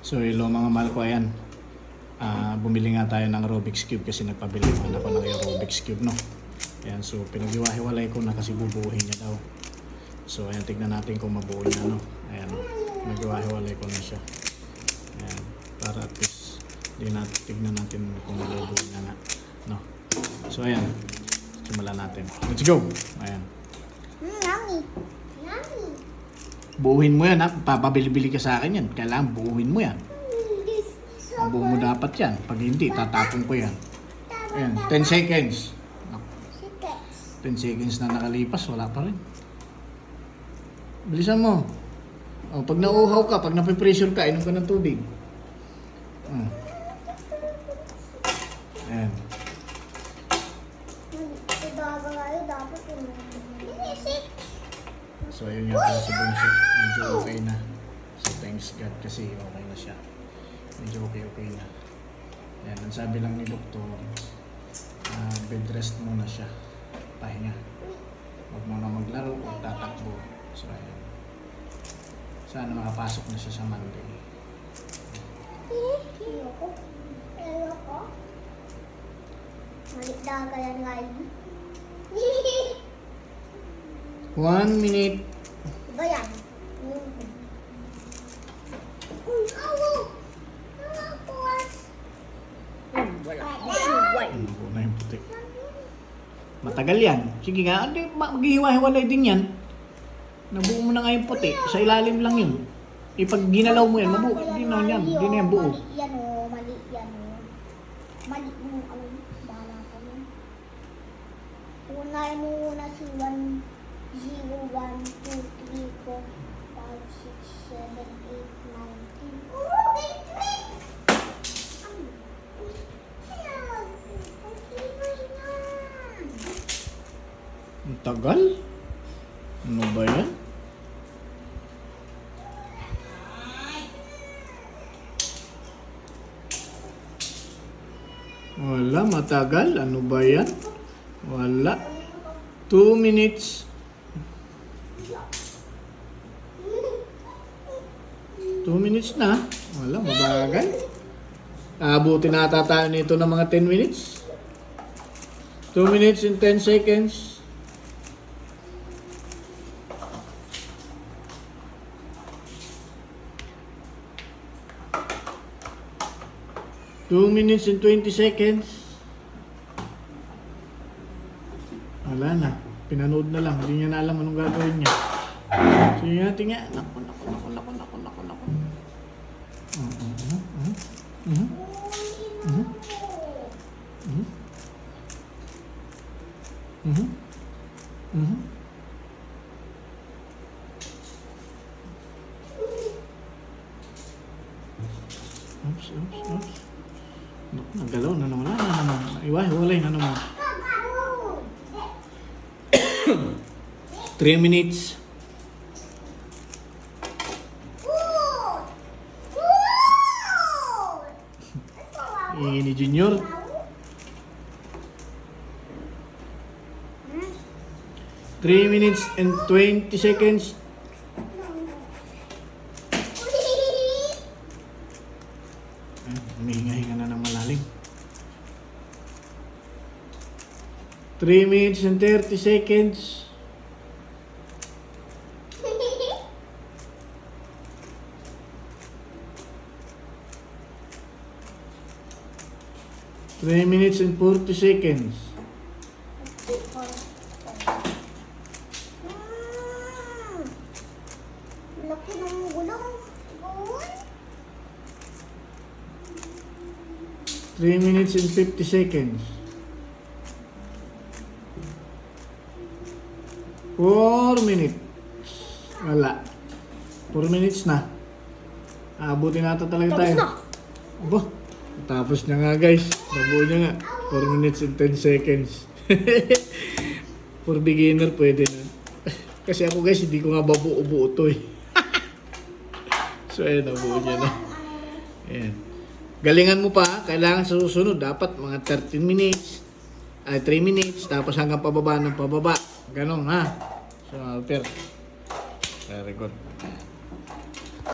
So hello mga mahal ko, ayan. Bumili nga tayo ng Rubik's Cube kasi nagpabili naman ako ng Rubik's Cube, no? Ayan, so pinag-iwa-hiwalay ko na kasi bubuuhin niya daw. So ayan, tignan natin kung mabuo niya, no? Ayan, pinag-iwa-hiwalay ko na siya. Ayan, para at least tignan natin kung mabubuo niya nga, no? So ayan, simulan natin. Let's go! Ayan. Yummy. Yummy. Buuhin mo yan, ha? Papabili-bili ka sa akin yan. Kailangan buuhin mo yan. This so Ang buo mo dapat yan. Pag hindi, tatapon ko yan. Ayan, 10 seconds. Chickens. 10 seconds na nakalipas, wala pa rin. Bilisan mo. O, pag nauuhaw ka, pag napipressure ka, inom ka ng tubig. Ayan. Dapat inisip. So, ayun yung pala si Bunso. Medyo okay na. So, thanks God kasi okay na siya. Medyo okay na. Ayan, ang sabi lang ni doktor, bed rest muna siya. Pahinga. Huwag muna maglaro, huwag tatakbo. So, ayan. Sana makapasok na siya sa Monday. Ayoko. Ayoko. Malit na kaya ngayon. 1 minute. Ba yan? Awo! Buo na yung puti. Matagal yan. Sige nga, maghihiwa-hiwalay din yan. Nabuo mo na nga yung puti. Sa ilalim lang yun. Pag ginalaw mo yan, mabuo. Hindi na yan. Hindi na yan buo. Mali yan o. Mali yan o. Mali mo. Bahala ka mo. Unahin mo muna si 1, 0, 1, 2, 3, 4, 5, 6, 7, 8, 9, 10. Oh, wait, wait! Ang tagal? Ano ba yan? Wala, matagal. Ano ba yan? Wala. 2 minutes. 2 minutes na. Wala, mabagal. Abutin na ata tayo nito ng mga 10 minutes. 2 minutes and 10 seconds. Two minutes and 20 seconds. Wala na. Pinanood na lang. Hindi niya na alam anong gagawin niya. Sige natin nga. Naku. Oops. Naku, nagalaw na naman. Iwa-hiwalay na naman. 3 minutes. Ini Junior. 3 minutes and 20 seconds. Humihinga-hinga na ng malalim. 3 minutes and 30 seconds. 3 minutes and 40 seconds. Laki ng gulong. 3 minutes and 50 seconds. 4 minutes. Wala. 4 minutes na. Abutin natin talaga tayo. Tapos na. Aba, tapos na nga guys. Nabuo niya nga. 4 minutes and 10 seconds. For beginner, pwede na. Kasi ako guys, hindi ko nga babuo-buo to eh. So ayan, nabuo niya na. Ayan. Galingan mo pa, kailangan sa susunod, dapat mga 13 minutes, 3 minutes, tapos hanggang pababa ng pababa. Ganon ha. So, Alper. Very good.